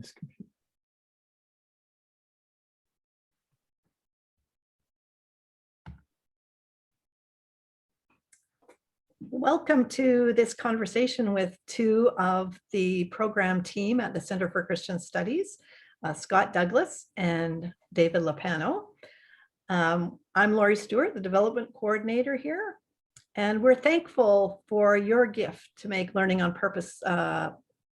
this computer. Welcome to this conversation with two of the program team at the Center for Christian Studies, Scott Douglas and David Lappano. I'm Laurie Stewart, the development coordinator here, and we're thankful for your gift to make Learning on Purpose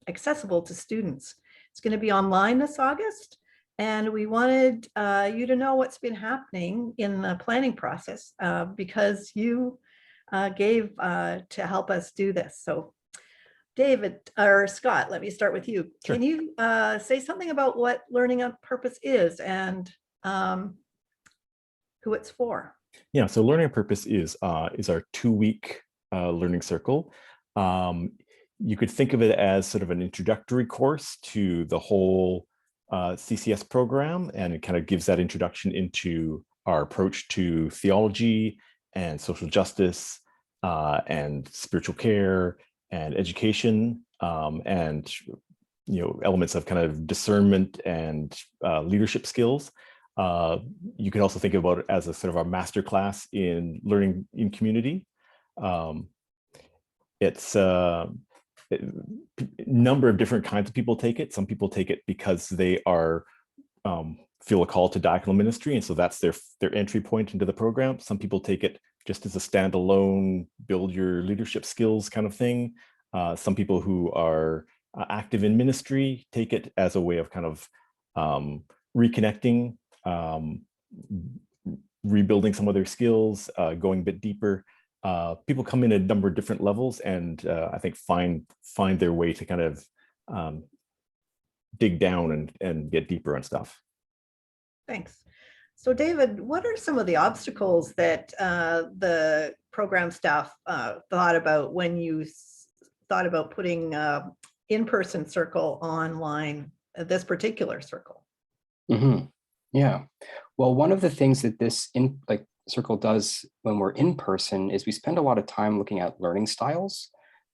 accessible to students. It's going to be online this August, and we wanted you to know what's been happening in the planning process because you gave to help us do this. So David or Scott, let me start with you. Sure. Can you say something about what Learning on Purpose is and who it's for? Yeah, so Learning on Purpose is our 2-week learning circle. You could think of it as sort of an introductory course to the whole CCS program, and it kind of gives that introduction into our approach to theology and social justice and spiritual care and education, and elements of kind of discernment and leadership skills. You can also think about it as a sort of a master class in learning in community. It's a number of different kinds of people take it. Some people take it because they are feel a call to diaconal ministry, and so that's their entry point into the program. Some people take it just as a standalone, build your leadership skills kind of thing. Some people who are active in ministry take it as a way of kind of reconnecting, rebuilding some of their skills, going a bit deeper. People come in at a number of different levels, and I think find their way to kind of dig down and get deeper on stuff. Thanks. So David, what are some of the obstacles that the program staff thought about when you thought about putting in-person circle online, this particular circle? Mm-hmm. Yeah. Well, one of the things that this circle does when we're in person is we spend a lot of time looking at learning styles.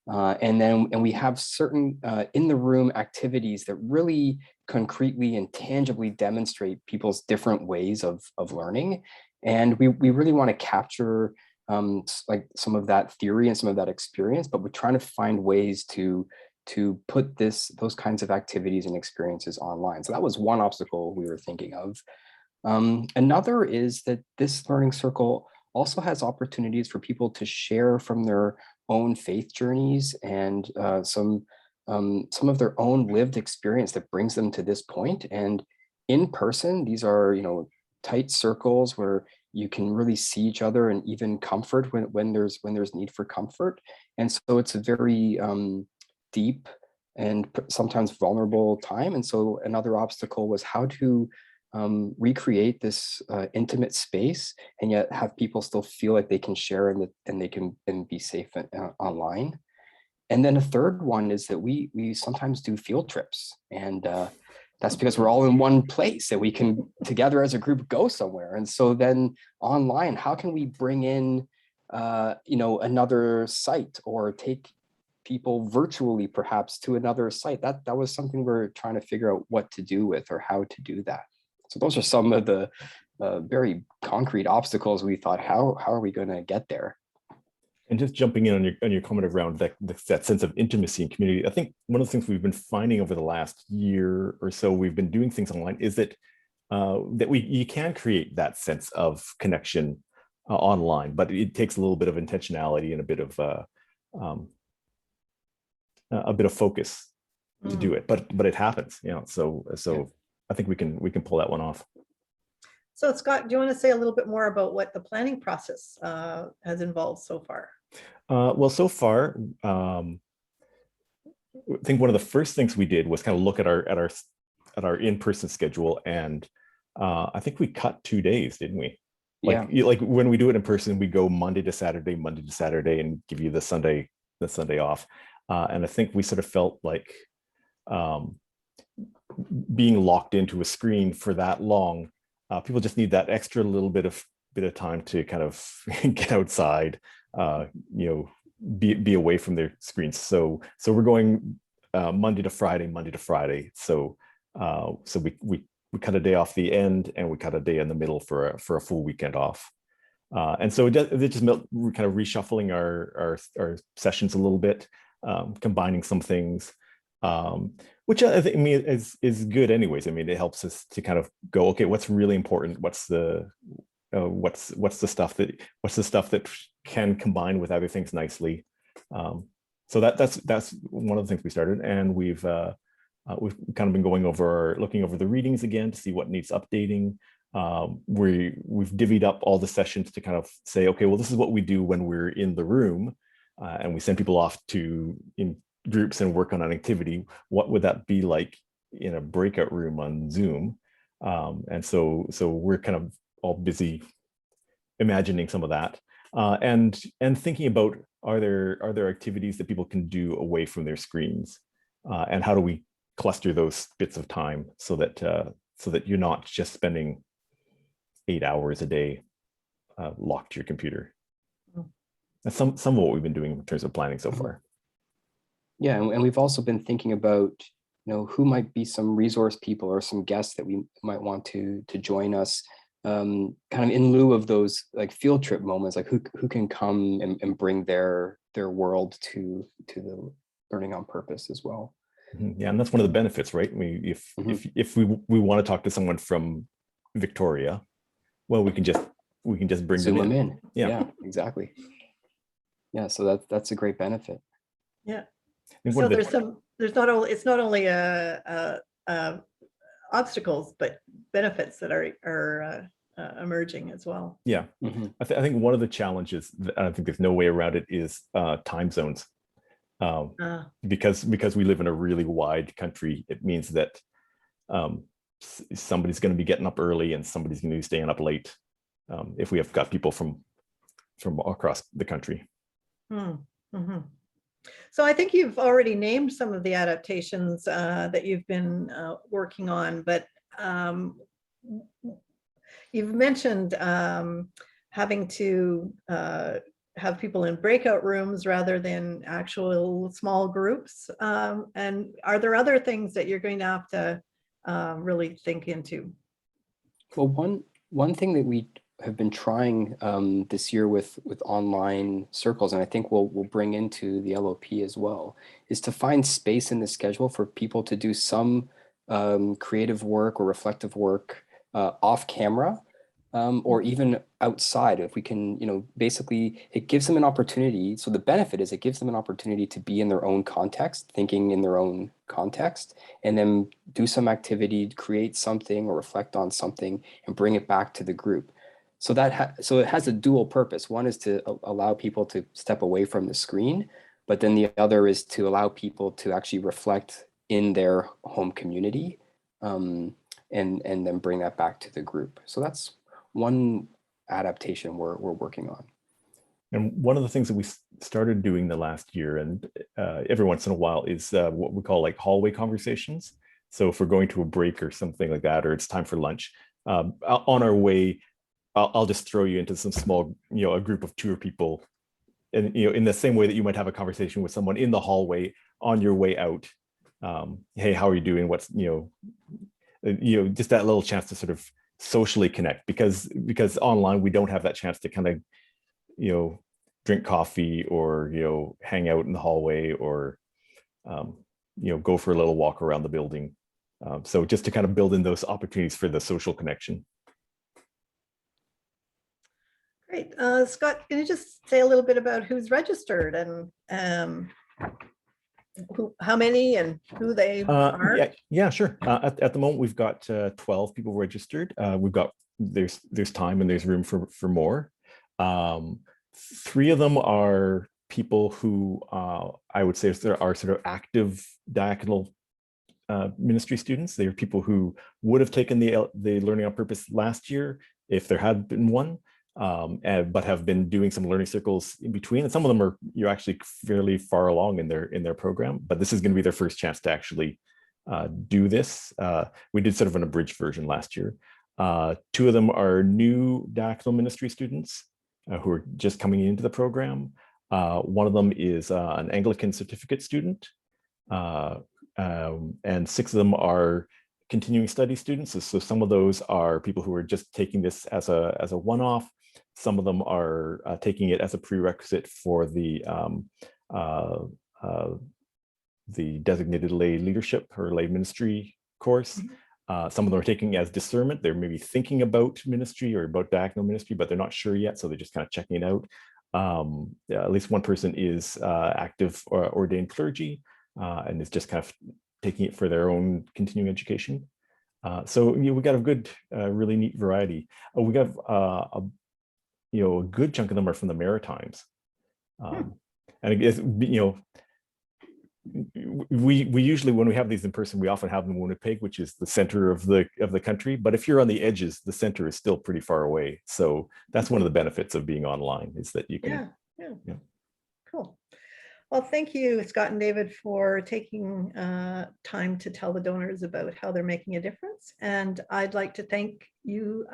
And we have certain in the room activities that really concretely and tangibly demonstrate people's different ways of learning. And we really want to capture some of that theory and some of that experience, but we're trying to find ways to put those kinds of activities and experiences online. So that was one obstacle we were thinking of. Another is that this learning circle also has opportunities for people to share from their own faith journeys and some of their own lived experience that brings them to this point. And in person, these are tight circles where you can really see each other and even comfort when there's need for comfort. And so it's a very deep and sometimes vulnerable time. And so another obstacle was how to recreate this intimate space and yet have people still feel like they can share and they can be safe online. And then a third one is that we sometimes do field trips, and that's because we're all in one place and we can together as a group go somewhere. And so then online, how can we bring in another site or take people virtually perhaps to another site? That was something we're trying to figure out what to do with or how to do that. So those are some of the very concrete obstacles we thought, how are we going to get there? And just jumping in on your comment around that sense of intimacy and community, I think one of the things we've been finding over the last year or so, we've been doing things online, is that you can create that sense of connection online, but it takes a little bit of intentionality and a bit of focus to do it. But it happens, So yeah. I think we can pull that one off. So Scott, do you want to say a little bit more about what the planning process has involved so far? Well, so far, I think one of the first things we did was kind of look at our in-person schedule, and I think we cut 2 days, didn't we? Like when we do it in person, we go Monday to Saturday, and give you the Sunday off. And I think we sort of felt like being locked into a screen for that long, people just need that extra little bit of time to kind of get outside, be away from their screens. So we're going Monday to Friday. So So we cut a day off the end, and we cut a day in the middle for a full weekend off. And so it just kind of reshuffling our sessions a little bit, combining some things, which I think, I mean, is good anyways. I mean, it helps us to kind of go, okay, what's really important? What's the stuff that can combine with other things nicely? So that's one of the things we started, and we've kind of been looking over the readings again to see what needs updating. We've divvied up all the sessions to kind of say, okay, well, this is what we do when we're in the room, and we send people off in groups and work on an activity. What would that be like in a breakout room on Zoom? And so we're kind of all busy imagining some of that, and thinking about, are there activities that people can do away from their screens, and how do we cluster those bits of time so that you're not just spending 8 hours a day locked to your computer. That's some of what we've been doing in terms of planning so far. Yeah, and we've also been thinking about, who might be some resource people or some guests that we might want to join us, kind of in lieu of those like field trip moments, like who can come and bring their world to the learning on purpose as well. Yeah, and that's one of the benefits, right? If we want to talk to someone from Victoria, well, we can just bring Zoom them in. Yeah, exactly. Yeah, so that's a great benefit. Yeah. So it's not only obstacles, but benefits that are emerging as well. Yeah, I think one of the challenges, I think there's no way around it, is time zones. Because we live in a really wide country, it means that somebody's going to be getting up early and somebody's going to be staying up late, if we have got people from across the country. So I think you've already named some of the adaptations that you've been working on, but you've mentioned having to have people in breakout rooms rather than actual small groups. And are there other things that you're going to have to really think into? Well, one thing that we have been trying this year with online circles, and I think we'll bring into the LoP as well, is to find space in the schedule for people to do some creative work or reflective work off camera, or even outside. If we can, basically it gives them an opportunity. So the benefit is it gives them an opportunity to be in their own context, thinking in their own context, and then do some activity, create something or reflect on something and bring it back to the group. So so it has a dual purpose. One is to allow people to step away from the screen, but then the other is to allow people to actually reflect in their home community, and then bring that back to the group. So that's one adaptation we're working on. And one of the things that we started doing the last year, and every once in a while, is what we call like hallway conversations. So if we're going to a break or something like that, or it's time for lunch, on our way, I'll just throw you into some small, a group of 2 people, and in the same way that you might have a conversation with someone in the hallway on your way out. Hey, how are you doing? What's just that little chance to sort of socially connect, because online we don't have that chance to kind of drink coffee or hang out in the hallway, or go for a little walk around the building. So just to kind of build in those opportunities for the social connection. Great. Scott, can you just say a little bit about who's registered and how many and who they are? Yeah, sure. At the moment, we've got 12 people registered. There's time and there's room for more. 3 of them are people who I would say are sort of active diaconal ministry students. They are people who would have taken the Learning on Purpose last year if there had been one, but have been doing some learning circles in between. And some of them you're actually fairly far along in their program, but this is going to be their first chance to actually do this. We did sort of an abridged version last year. 2 of them are new diaconal ministry students who are just coming into the program. One of them is an Anglican certificate student, and 6 of them are continuing study students. So some of those are people who are just taking this as a one-off. Some of them are taking it as a prerequisite for the designated lay leadership or lay ministry course. Some of them are taking it as discernment. They're maybe thinking about ministry or about diaconal ministry, but they're not sure yet, so they're just kind of checking it out. Yeah, at least one person is active or ordained clergy and is just kind of taking it for their own continuing education. So we got a good, really neat variety. We got a good chunk of them are from the Maritimes, and I guess we usually, when we have these in person, we often have them in Winnipeg, which is the center of the country. But if you're on the edges, the center is still pretty far away. So that's one of the benefits of being online, is that you can. Yeah. Cool. Well, thank you, Scott and David, for taking time to tell the donors about how they're making a difference. And I'd like to thank you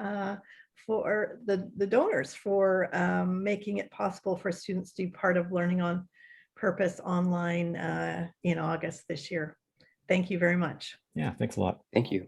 for the donors for making it possible for students to be part of Learning on Purpose online in August this year. Thank you very much. Yeah, thanks a lot. Thank you.